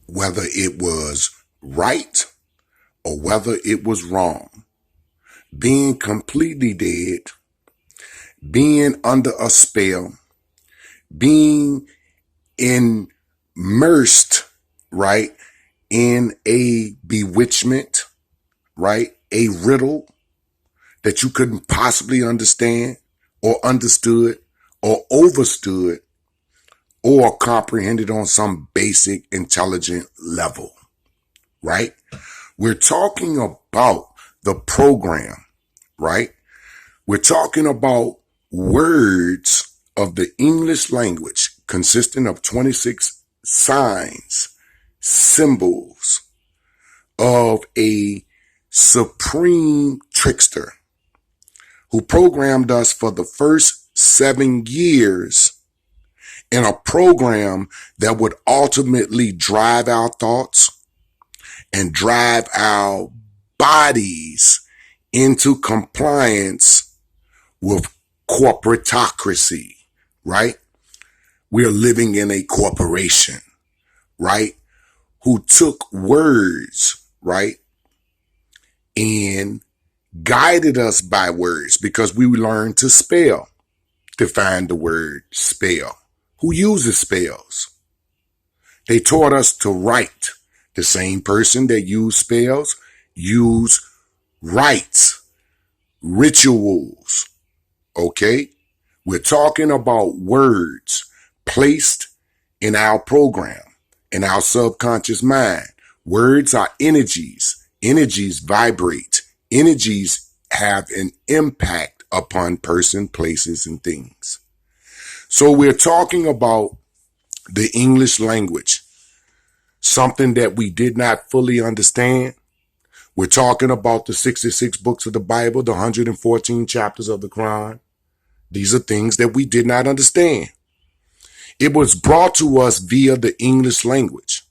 whether it was right or whether it was wrong, being completely dead, being under a spell, being immersed, right, in a bewitchment, right, a riddle that you couldn't possibly understand or understood or overstood or comprehended on some basic intelligent level, right? We're talking about the program, right? We're talking about words of the English language consisting of 26 signs, symbols of a supreme trickster who programmed us for the first 7 years in a program that would ultimately drive our thoughts and drive our bodies into compliance with corporatocracy, right? We're living in a corporation, right? Who took words, right? And guided us by words because we learned to spell, to find the word spell. Who uses spells? They taught us to write. The same person that used spells use rites, rituals, okay? We're talking about words placed in our program, in our subconscious mind. Words are energies. Energies vibrate. Energies have an impact upon person, places, and things. So we're talking about the English language, something that we did not fully understand. We're talking about the 66 books of the Bible, the 114 chapters of the Quran. These are things that we did not understand. It was brought to us via the English language,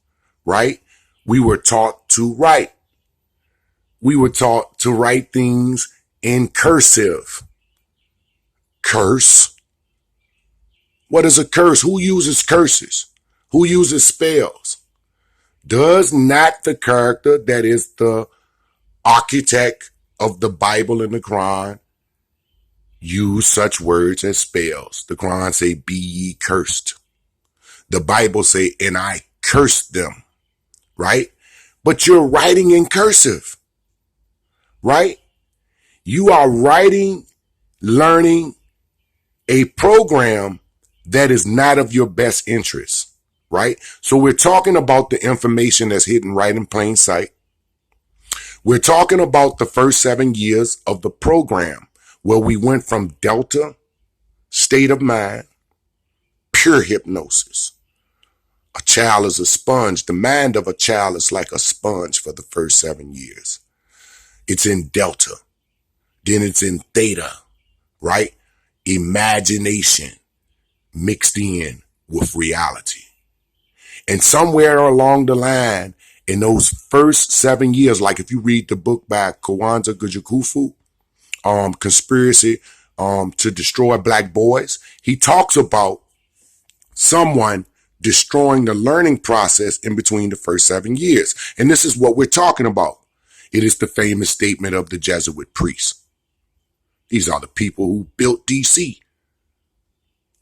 right? We were taught to write. We were taught to write things in cursive. Curse. What is a curse? Who uses curses? Who uses spells? Does not the character that is the architect of the Bible and the Quran use such words as spells? The Quran say, be ye cursed. The Bible say, and I cursed them, right? But you're writing in cursive, right? You are writing, learning a program that is not of your best interest, right? So we're talking about the information that's hidden right in plain sight. We're talking about the first 7 years of the program where we went from delta, state of mind, pure hypnosis. A child is a sponge. The mind of a child is like a sponge for the first 7 years. It's in delta. Then it's in theta, right? Imagination mixed in with reality. And somewhere along the line, in those first 7 years, like if you read the book by Kwanzaa Gujakufu, Conspiracy to Destroy Black Boys, he talks about someone destroying the learning process in between the first 7 years. And this is what we're talking about. It is the famous statement of the Jesuit priests. These are the people who built DC,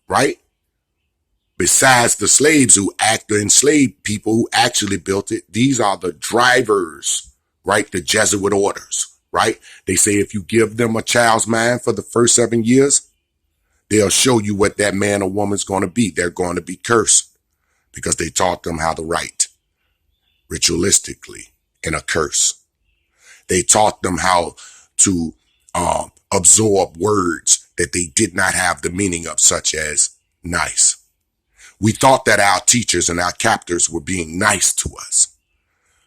right? Besides the slaves who the enslaved people who actually built it, these are the drivers, right? The Jesuit orders, right? They say if you give them a child's mind for the first 7 years, they'll show you what that man or woman's going to be. They're going to be cursed because they taught them how to write ritualistically in a curse. They taught them how to absorb words that they did not have the meaning of, such as nice. We thought that our teachers and our captors were being nice to us.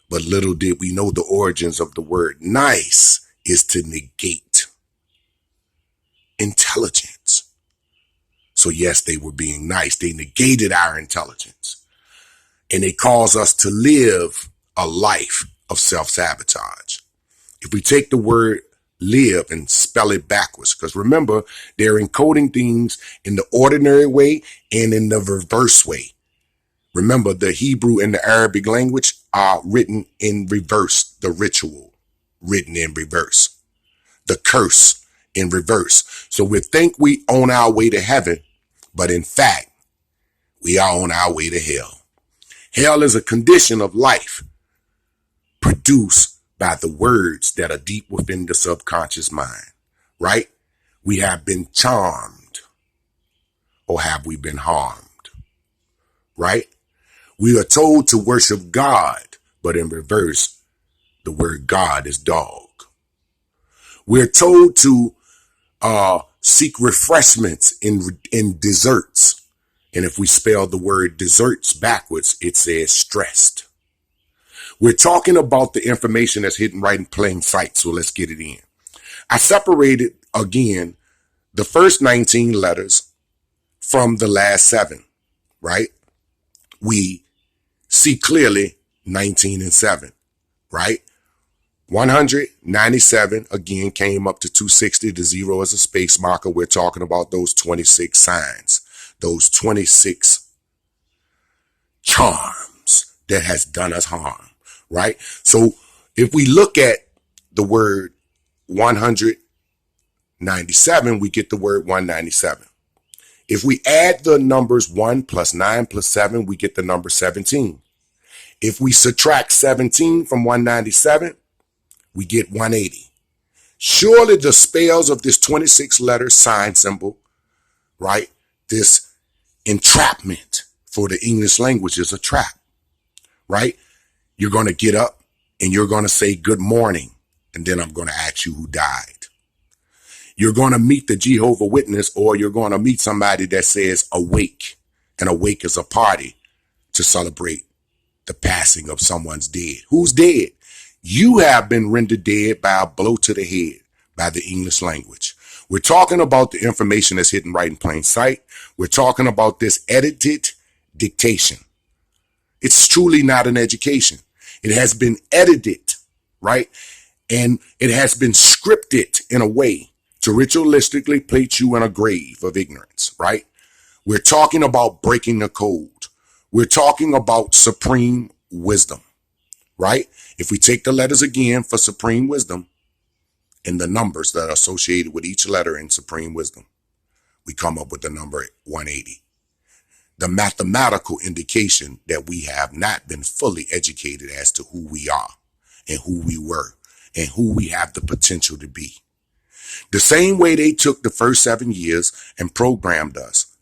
But little did we know the origins of the word nice is to negate intelligence. So yes, they were being nice. They negated our intelligence. And they caused us to live a life of self-sabotage. If we take the word live and spell it backwards, because remember, they're encoding things in the ordinary way and in the reverse way. Remember, the Hebrew and the Arabic language are written in reverse. The ritual written in reverse. The curse in reverse. So we think we on our way to heaven, but in fact, we are on our way to hell. Hell is a condition of life produced by the words that are deep within the subconscious mind, right? We have been charmed, or have we been harmed, right? We are told to worship God, but in reverse, the word God is dog. We're told to seek refreshments in desserts. And if we spell the word desserts backwards, it says stressed. We're talking about the information that's hidden right in plain sight, so let's get it in. I separated, again, the first 19 letters from the last 7, right? We see clearly 19 and 7, right? 197, again, came up to 260. The 0 is a space marker. We're talking about those 26 signs, those 26 charms that has done us harm, right? So if we look at the word 197, we get the word 197. If we add the numbers 1 plus 9 plus 7, we get the number 17. If we subtract 17 from 197, we get 180. Surely the spells of this 26 letter sign symbol, right? This entrapment for the English language is a trap, right? You're going to get up and you're going to say good morning. And then I'm going to ask you who died. You're going to meet the Jehovah Witness, or you're going to meet somebody that says awake. And awake is a party to celebrate the passing of someone's dead. Who's dead? You have been rendered dead by a blow to the head by the English language. We're talking about the information that's hidden right in plain sight. We're talking about this edited dictation. It's truly not an education. It has been edited, right? And it has been scripted in a way to ritualistically place you in a grave of ignorance, right? We're talking about breaking the code. We're talking about supreme wisdom, right? If we take the letters again for supreme wisdom and the numbers that are associated with each letter in supreme wisdom, we come up with the number 180. The mathematical indication that we have not been fully educated as to who we are and who we were and who we have the potential to be. The same way they took the first 7 years and programmed us